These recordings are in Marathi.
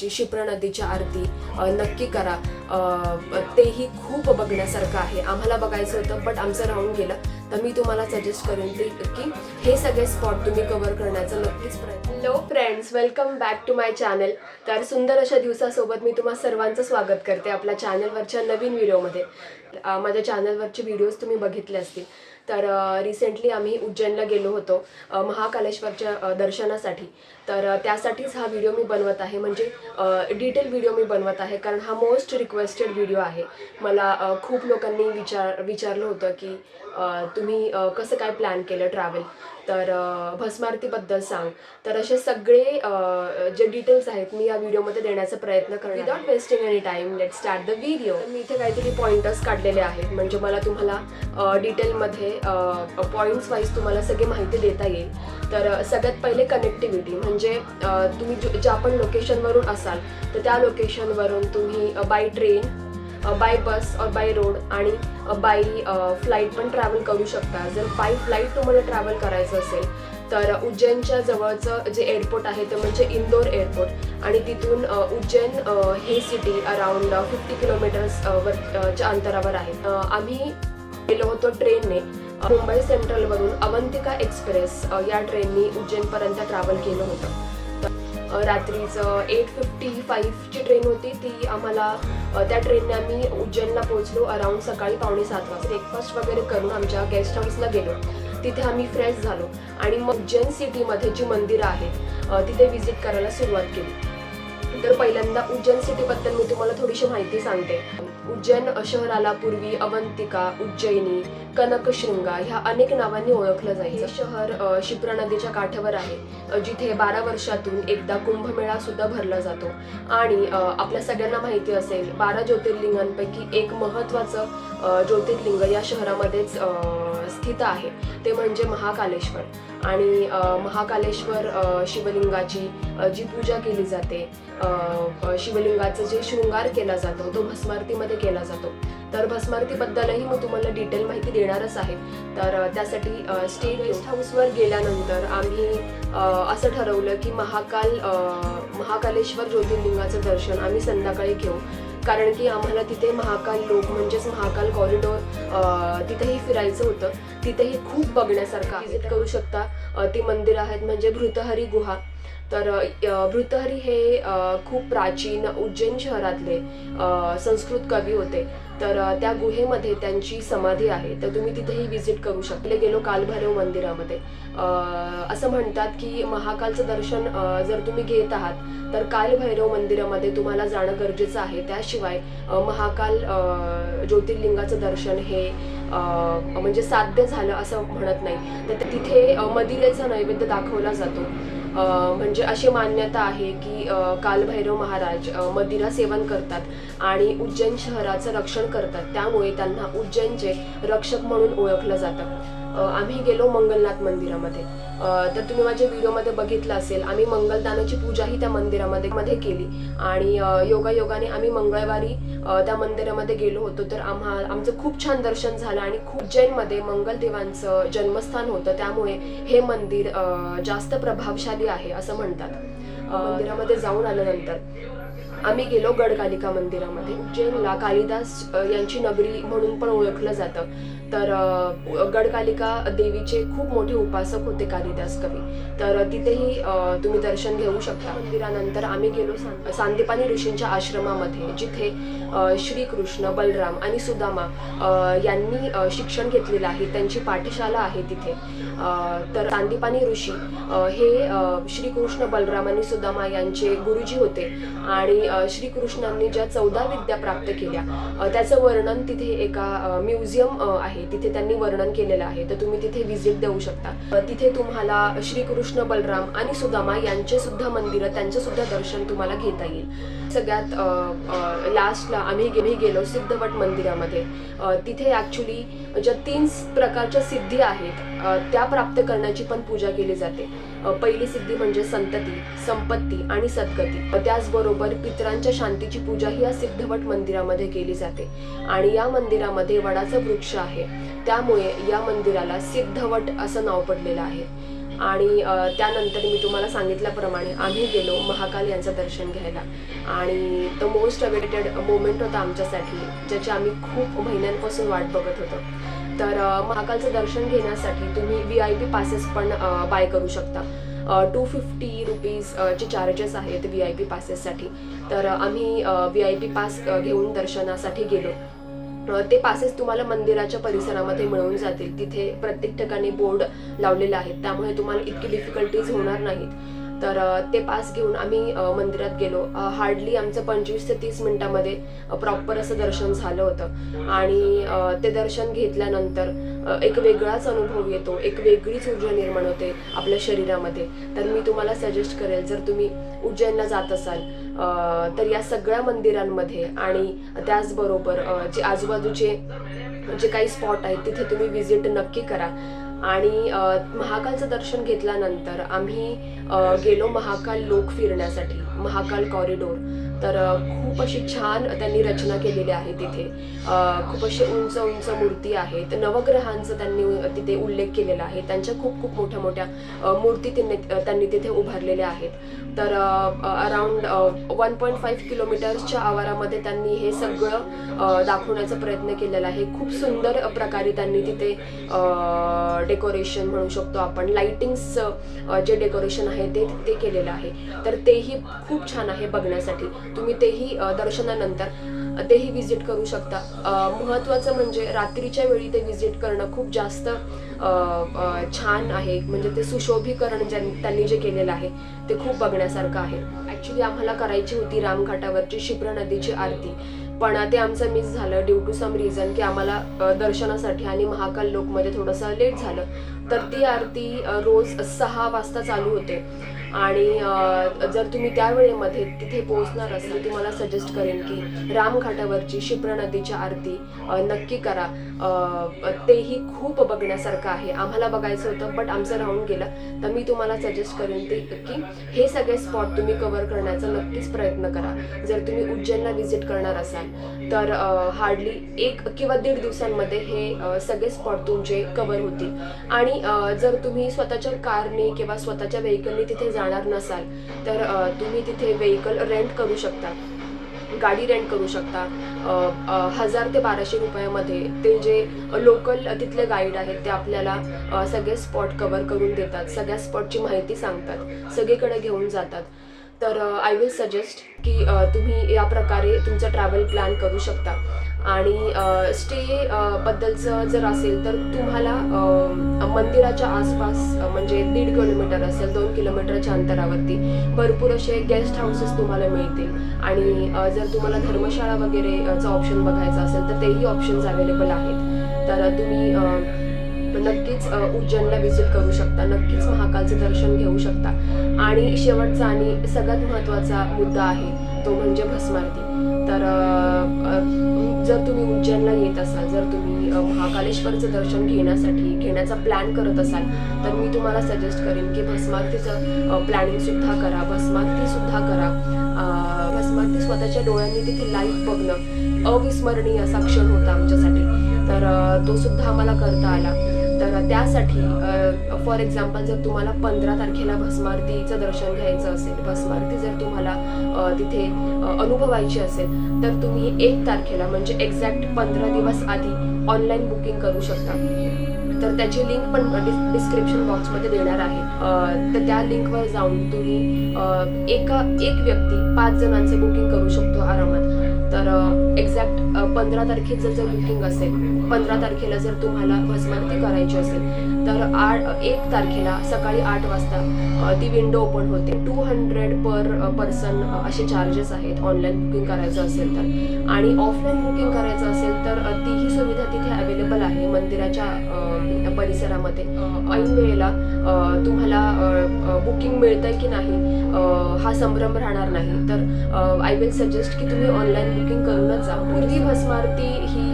मंदिराची शिप्रा नदीच्या आरती नक्की करा। तेही खूप बघण्यासारखं आहे। आम्हाला बघायचं होतं बट आमचं राहून गेलं, तर मी तुम्हाला सजेस्ट करेन की हे सगळे स्पॉट तुम्ही कव्हर करण्याचा नक्कीच प्रयत्न। Hello friends, welcome back to my channel. तर सुंदर अशा दिवसासोबत मी तुम्हा सर्वांचं स्वागत करते आपल्या चॅनलवरच्या नवीन व्हिडिओमध्ये। माझ्या चॅनलवरचे व्हिडिओज तुम्ही बघितले असतील। तर रिसेंटली आम्ही उज्जैनला गेलो होतो महाकालेश्वरच्या दर्शनासाठी। तर त्यासाठीच हा व्हिडिओ मी बनवत आहे, म्हणजे डिटेल व्हिडिओ मी बनवत आहे, कारण हा मोस्ट रिक्वेस्टेड व्हिडिओ आहे। मला खूप लोकांनी विचारलं होतं की तुम्ही कसं काय प्लॅन केलं ट्रॅव्हल, तर भस्मारतीबद्दल सांग। तर असे सगळे जे डिटेल्स आहेत मी या व्हिडिओमध्ये देण्याचा प्रयत्न करणार। Without wasting any time, let start the video. मी इथे काहीतरी पॉइंटर्स काढलेले आहेत, म्हणजे मला तुम्हाला डिटेलमध्ये पॉईंट्स वाईज तुम्हाला सगळी माहिती देता येईल। तर सगळ्यात पहिले कनेक्टिव्हिटी, म्हणजे तुम्ही ज्या पण लोकेशनवरून असाल तर त्या लोकेशनवरून तुम्ही बाय ट्रेन, बाय बस और बाय रोड आणि बाय फ्लाईट पण ट्रॅव्हल करू शकता। जर बाय फ्लाईट तुम्हाला ट्रॅव्हल करायचं असेल तर उज्जैनच्या जवळचं जे एअरपोर्ट आहे ते म्हणजे इंदोर एअरपोर्ट, आणि तिथून उज्जैन हे सिटी अराउंड 50 किलोमीटर्स वरच्या अंतरावर आहे। आम्ही गेलो होतो ट्रेनने। मुंबई सेंट्रलवरून अवंतिका एक्सप्रेस या ट्रेननी उज्जैनपर्यंत ट्रॅव्हल केलं होतं। रात्रीचं 8:55 ची ट्रेन होती ती। आम्हाला त्या ट्रेनने आम्ही उज्जैनला पोहोचलो अराउंड सकाळी 6:45 वाजता। ब्रेकफास्ट वगैरे करून आमच्या गेस्ट हाऊसला गेलो, तिथे आम्ही फ्रेश झालो आणि मग उज्जैन सिटीमध्ये जी मंदिरं आहेत तिथे व्हिजिट करायला सुरुवात केली। तर पहिल्यांदा उज्जैन सिटीबद्दल मी तुम्हाला थोडीशी माहिती सांगते। उज्जैन शहराला पूर्वी अवंतिका, उज्जैनी, कनकशृंगा ह्या अनेक नावांनी ओळखलं जायचं। हे शहर शिप्रा नदीच्या काठावर आहे, जिथे 12 वर्षातून एकदा कुंभमेळा सुद्धा भरला जातो। आणि आपल्या सगळ्यांना माहिती असेल 12 ज्योतिर्लिंगांपैकी एक महत्त्वाचं ज्योतिर्लिंग या शहरामध्येच स्थित आहे, ते म्हणजे महाकालेश्वर। आणि महाकालेश्वर शिवलिंगाची जी पूजा केली जाते, शिवलिंगाचा जे शृंगार केला जातो तो भस्मारतीमध्ये केला जातो। तर भस्मारतीबद्दलही मी तुम्हाला डिटेल माहिती देणारच आहे। तर त्यासाठी गेस्ट हाऊसवर गेल्यानंतर आम्ही असं ठरवलं की महाकालेश्वर ज्योतिर्लिंगाचं दर्शन आम्ही संध्याकाळी घेऊ, कारण की आम्हाला तिथे महाकाल लोक म्हणजेच महाकाल कॉरिडोर तिथेही फिरायचं होतं। तिथेही खूप बघण्यासारखं व्हिजिट करू शकता। ती मंदिरं आहेत म्हणजे भृतहरी गुहा। तर भृतहरी हे खूप प्राचीन उज्जैन शहरातले संस्कृत कवी होते। तर त्या गुहेमध्ये त्यांची समाधी आहे, तर तुम्ही तिथेही व्हिजिट करू शकता। गेलो कालभैरव मंदिरामध्ये। असं म्हणतात की महाकालचं दर्शन जर तुम्ही घेत आहात तर कालभैरव मंदिरामध्ये तुम्हाला जाणं गरजेचं आहे, त्याशिवाय महाकाल ज्योतिर्लिंगाचं दर्शन हे म्हणजे साध्य झालं असं म्हणत नाही। तर तिथे मदिरेचा नैवेद्य दाखवला जातो। म्हणजे अशी मान्यता आहे की कालभैरव महाराज मदिरा सेवन करतात आणि उज्जैन शहराचं रक्षण करतात, त्यामुळे त्यांना उज्जैनचे रक्षक म्हणून ओळखलं जातं। आम्ही गेलो मंगलनाथ मंदिरामध्ये। तर तुम्ही माझ्या व्हिडिओमध्ये बघितलं असेल, आम्ही मंगलदानाची पूजाही त्या मंदिरामध्ये केली। आणि योगायोगाने आम्ही मंगळवारी त्या मंदिरामध्ये गेलो होतो, तर आमचं खूप छान दर्शन झालं। आणि उज्जैनमध्ये मंगलदेवांचं जन्मस्थान होतं, त्यामुळे हे मंदिर जास्त प्रभावशाली आहे असं म्हणतात। मंदिरामध्ये जाऊन आल्यानंतर आम्ही गेलो गडकालिका मंदिरामध्ये। उज्जैनला कालिदास यांची नगरी म्हणून पण ओळखलं जातं। तर गडकालिका देवीचे खूप मोठे उपासक होते कालिदास कवी, तर तिथेही तुम्ही दर्शन घेऊ शकता। मंदिरानंतर आम्ही गेलो सांदीपानी ऋषींच्या आश्रमामध्ये, जिथे श्रीकृष्ण, बलराम आणि सुदामा यांनी शिक्षण घेतलेलं आहे, त्यांची पाठशाला आहे तिथे। तर सांदीपानी ऋषी हे श्रीकृष्ण, बलराम आणि सुदामा यांचे गुरुजी होते। आणि श्रीकृष्णांनी ज्या 14 विद्या प्राप्त केल्या त्याचं वर्णन तिथे एका म्युझियम आहे, तिथे त्यांनी वर्णन केलेलं आहे। तर तुम्ही तिथे व्हिजिट देऊ शकता। तिथे तुम्हाला श्रीकृष्ण, बलराम आणि सुदामा यांचे सुद्धा मंदिरं, त्यांचं सुद्धा दर्शन तुम्हाला घेता येईल। सगळ्यात लास्टला आम्ही गेलो सिद्धवट मंदिरामध्ये। तिथे ॲक्च्युली ज्या 3 प्रकारच्या सिद्धी आहेत त्या प्राप्त करण्याची पण पूजा केली जाते। पहिली सिद्धी म्हणजे संतती, संपत्ती आणि सद्गती। त्याचबरोबर पितरांच्या शांतीची पूजा ही या सिद्धवट मंदिरामध्ये केली जाते। आणि या मंदिरामध्ये वडाचं वृक्ष आहे, त्यामुळे या मंदिराला सिद्धवट असं नाव पडलेलं आहे। आणि त्यानंतर मी तुम्हाला सांगितल्याप्रमाणे आम्ही गेलो महाकाल यांचं दर्शन घ्यायला. आणि तो मोस्ट अवेटेड मोमेंट होता आमच्यासाठी, ज्याची आम्ही खूप महिन्यांपासून वाट बघत होतो. तर महाकालचं दर्शन घेण्यासाठी तुम्ही VIP पासेस पण बाय करू शकता. 250 रुपीजचे चार्जेस आहेत VIP पासेससाठी. तर आम्ही VIP पास घेऊन दर्शनासाठी गेलो. ते पासेस तुम्हाला मंदिराच्या परिसरामध्ये मिळून जातील. तिथे प्रत्येक ठिकाणी बोर्ड लावलेले आहेत, त्यामुळे तुम्हाला इतकी डिफिकल्टीज होणार नाहीत. तर ते पास घेऊन आम्ही मंदिरात गेलो. हार्डली आमचं 25 ते 30 मिनिटामध्ये प्रॉपर असं दर्शन झालं होतं. आणि ते दर्शन घेतल्यानंतर एक वेगळाच अनुभव येतो, एक वेगळीच ऊर्जा निर्माण होते आपल्या शरीरामध्ये. तर मी तुम्हाला सजेस्ट करेल, जर तुम्ही उज्जैनला जात असाल तर या सगळ्या मंदिरांमध्ये आणि त्याचबरोबर जे आजूबाजूचे जे काही स्पॉट आहेत तिथे तुम्ही विजिट नक्की करा. आणि महाकालचं दर्शन घेतल्यानंतर आम्ही गेलो महाकाल लोक फिरण्यासाठी, महाकाल कॉरिडोर. तर खूप अशी छान त्यांनी रचना केलेली आहे तिथे. खूप असे उंच उंच मूर्ती आहेत. नवग्रहांचं त्यांनी तिथे उल्लेख केलेला आहे. त्यांच्या खूप खूप मोठ्या मोठ्या मूर्ती त्यांनी तिथे उभारलेल्या आहेत. तर अराउंड 1.5 किलोमीटर्सच्या आवारामध्ये त्यांनी हे सगळं दाखवण्याचा प्रयत्न केलेला आहे. खूप सुंदर प्रकारे त्यांनी तिथे डेकोरेशन म्हणू शकतो आपण, लाइटिंग्सचं जे डेकोरेशन आहे ते केलेलं आहे. तर तेही खूप छान आहे बघण्यासाठी. तुम्ही तेही दर्शनानंतर तेही विजिट करू शकता. महत्त्वाचं म्हणजे रात्रीच्या वेळी ते विजिट करणं खूप जास्त छान आहे. म्हणजे ते सुशोभीकरण त्यांनी जे केलेलं आहे ते खूप बघण्यासारखं आहे. ॲक्च्युली आम्हाला करायची होती रामघाटावरची शिप्रा नदीची आरती, पण ते आमचं मिस झालं ड्यू टू सम रिझन, की आम्हाला दर्शनासाठी आणि महाकाल लोकमध्ये थोडंसं लेट झालं. तर ती आरती रोज 6 वाजता चालू होते. आणि जर तुम्ही त्या वेळेमध्ये तिथे पोहोचणार असाल, तुम्हाला सजेस्ट करेन की रामघाटावरची शिप्रा नदीची आरती नक्की करा. तेही खूप बघण्यासारखं आहे. आम्हाला बघायचं होतं बट आमचं राहून गेलं. तर मी तुम्हाला सजेस्ट करेन की हे सगळे स्पॉट तुम्ही कव्हर करण्याचा नक्कीच प्रयत्न करा. जर तुम्ही उज्जैनला व्हिजिट करणार असाल तर हार्डली 1 किंवा 1.5 दिवसांमध्ये हे सगळे स्पॉट तुमचे कव्हर होतील. आणि जर तुम्ही स्वतःच्या कारने किंवा स्वतःच्या व्हेकलने तिथे जाणार नसाल तर तुम्ही तिथे व्हेकल रेंट करू शकता, गाडी रेंट करू शकता. 1000 ते 1200 रुपयामध्ये ते जे लोकल तिथले गाईड आहेत ते आपल्याला सगळे स्पॉट कव्हर करून देतात, सगळ्या स्पॉटची माहिती सांगतात, सगळीकडे घेऊन जातात. तर आय विल सजेस्ट की तुम्ही या प्रकारे तुमचा ट्रॅव्हल प्लॅन करू शकता. आणि स्टे बद्दलचं जर असेल तर तुम्हाला मंदिराच्या आसपास म्हणजे 1.5 किलोमीटर असेल, 2 किलोमीटरच्या अंतरावरती भरपूर असे गेस्ट हाऊसेस तुम्हाला मिळतील. आणि जर तुम्हाला धर्मशाळा वगैरेचा ऑप्शन बघायचा असेल तर तेही ऑप्शन्स अवेलेबल आहेत. तर तुम्ही नक्कीच उज्जैनला व्हिजिट करू शकता, नक्कीच महाकालचं दर्शन घेऊ शकता. आणि शेवटचा आणि सगळ्यात महत्त्वाचा मुद्दा आहे तो म्हणजे भस्मारती. तर जर तुम्ही उज्जैनला येत असाल, जर तुम्ही महाकालेश्वरचं दर्शन घेण्याचा प्लॅन करत असाल तर मी तुम्हाला सजेस्ट करेन की भस्मारतीचं प्लॅनिंगसुद्धा करा, भस्मारतीसुद्धा करा. भस्मारती स्वतःच्या डोळ्यांनी तिथे लाईव्ह बघणं अविस्मरणीय असा क्षण होता आमच्यासाठी. तर तो सुद्धा आम्हाला करता आला. तर त्यासाठी फॉर एक्झाम्पल जर तुम्हाला 15 तारखेला भस्मारतीचं दर्शन घ्यायचं असेल, भस्मारती जर तुम्हाला तिथे अनुभवायची असेल तर तुम्ही 1 तारखेला म्हणजे एक्झॅक्ट 15 दिवस आधी ऑनलाईन बुकिंग करू शकता. तर त्याची लिंक पण डिस्क्रिप्शन बॉक्समध्ये देणार आहे. तर त्या लिंकवर जाऊन तुम्ही एक व्यक्ती 5 जणांचे बुकिंग करू शकतो आरामात. तर एक्झॅक्ट 15 तारखेचं जर बुकिंग असेल, 15 तारखेला जर तुम्हाला भस्मारती करायची असेल तर 1 तारखेला सकाळी 8 वाजता ती विंडो ओपन होते. 200 पर पर्सन असे चार्जेस आहेत ऑनलाईन बुकिंग करायचं असेल तर. आणि ऑफलाईन बुकिंग करायचं असेल तर तीही सुविधा तिथे अवेलेबल आहे मंदिराच्या परिसरामध्ये. ऐन वेळेला तुम्हाला बुकिंग मिळतंय की नाही हा संभ्रम राहणार नाही. तर आय विल सजेस्ट की तुम्ही ऑनलाईन बुकिंग करूनच जा. पूर्वी भस्मारती ही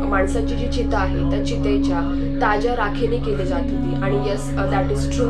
माणसाची जी चिता आहे त्या चितेच्या ताज्या राखेने केली जात होती. आणि येस, दॅट इज ट्रू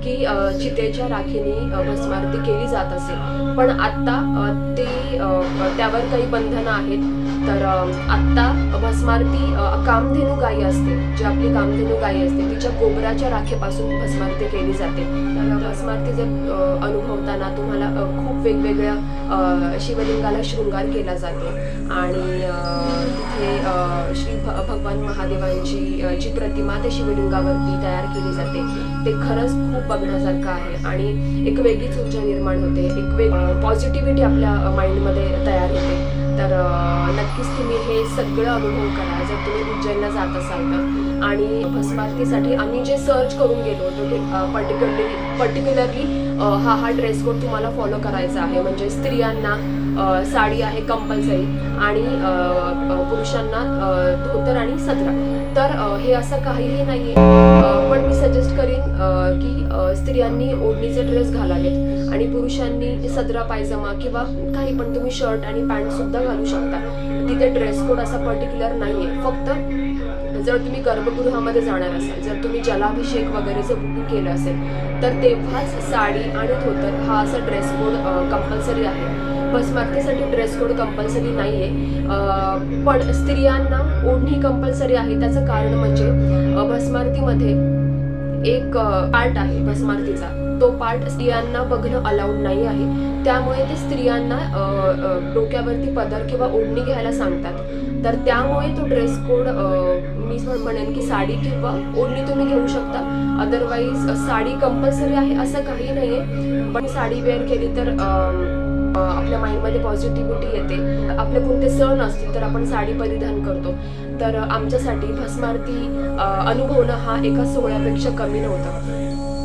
की चितेच्या राखेने भस्मारती केली जात असेल. पण आता त्यावर काही बंधनं आहेत. तर आत्ता भस्मारती कामधेनू गायी असते, जी आपली कामधेनू गायी असते, तिच्या गोबराच्या राखेपासून भस्मारती केली जाते. तर भस्मारती जर अनुभवताना तुम्हाला खूप वेगवेगळ्या शिवलिंगाला शृंगार केला जातो आणि तिथे श्री भगवान महादेवांची जी प्रतिमा त्या शिवलिंगावरती तयार केली जाते, ते खरंच खूप बघण्यासारखं आहे आणि एक वेगळीच ऊर्जा निर्माण होते, एक पॉझिटिव्हिटी आपल्या माइंडमध्ये तयार होते. तर नक्कीच तुम्ही हे सगळं अनुभव करा जर तुम्ही उज्जैनला जात असाल तर. आणि भस्मारतीसाठी आम्ही जे सर्च करून गेलो होतो ते पर्टिक्युलरली हा ड्रेस कोड तुम्हाला फॉलो करायचा आहे. म्हणजे स्त्रियांना साडी आहे कंपल्सरी आणि पुरुषांना धोतर आणि सदरा. तर हे असं काहीही नाही आहे, पण मी सजेस्ट करीन की स्त्रियांनी ओढणीचे ड्रेस घालावेत आणि पुरुषांनी सदरा पायजमा किंवा काही पण तुम्ही शर्ट आणि पॅन्ट सुद्धा घालू शकता. तिथे ड्रेस कोड असा पर्टिक्युलर नाही आहे. फक्त जर तुम्ही गर्भगृहामध्ये जाणार असाल, जर तुम्ही जलाभिषेक वगैरे जर बुकिंग केलं असेल तर तेव्हाच साडी आणि धोतर हा असा ड्रेस कोड कंपल्सरी आहे. भस्मारतीसाठी ड्रेस कोड कंपल्सरी नाही आहे, पण स्त्रियांना ओढणी कंपल्सरी आहे. त्याचं कारण म्हणजे भस्मारतीमध्ये एक पार्ट आहे भस्मारतीचा, तो पार्ट स्त्रियांना बघणं अलाउड नाही आहे. त्यामुळे ते स्त्रियांना डोक्यावरती पदर किंवा ओढणी घ्यायला सांगतात. तर त्यामुळे तो ड्रेस कोड मी म्हणेन की साडी किंवा ओढणी तुम्ही घेऊ शकता. अदरवाईज साडी कंपल्सरी आहे असं काही नाही आहे, पण साडी वेअर केली तर आपल्या माइंडमध्ये पॉझिटिव्हिटी येते. आपले कोणते सण असतील तर आपण साडी परिधान करतो. तर आमच्यासाठी भस्मारती अनुभवणं हा एका सोहळ्यापेक्षा कमी नव्हता.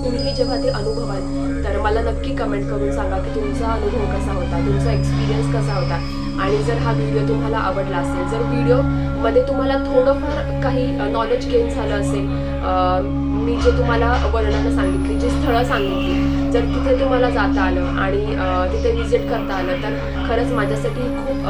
तुम्हीही जेव्हा ते अनुभवाल तर मला नक्की कमेंट करून सांगा की तुमचा अनुभव कसा होता, तुमचा एक्सपिरियन्स कसा होता. आणि जर हा व्हिडिओ तुम्हाला आवडला असेल, जर व्हिडिओमध्ये तुम्हाला थोडंफार काही नॉलेज गेन झालं असेल, मी जे तुम्हाला वर्णनं सांगितली, जी स्थळं सांगितली, जर तिथे तुम्हाला जाता आलं आणि तिथे व्हिजिट करता आलं तर खरंच माझ्यासाठी खूप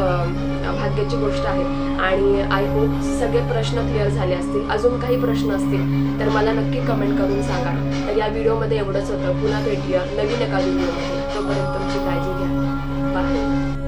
भाग्याची गोष्ट आहे. आणि आय होप सगळे प्रश्न क्लिअर झाले असतील. अजून काही प्रश्न असतील तर मला नक्की कमेंट करून सांगा. तर या व्हिडिओमध्ये एवढंच होतं. पुन्हा भेटूया नवीन एका व्हिडिओमध्ये. तोपर्यंत तुमची काळजी घ्या. बाय.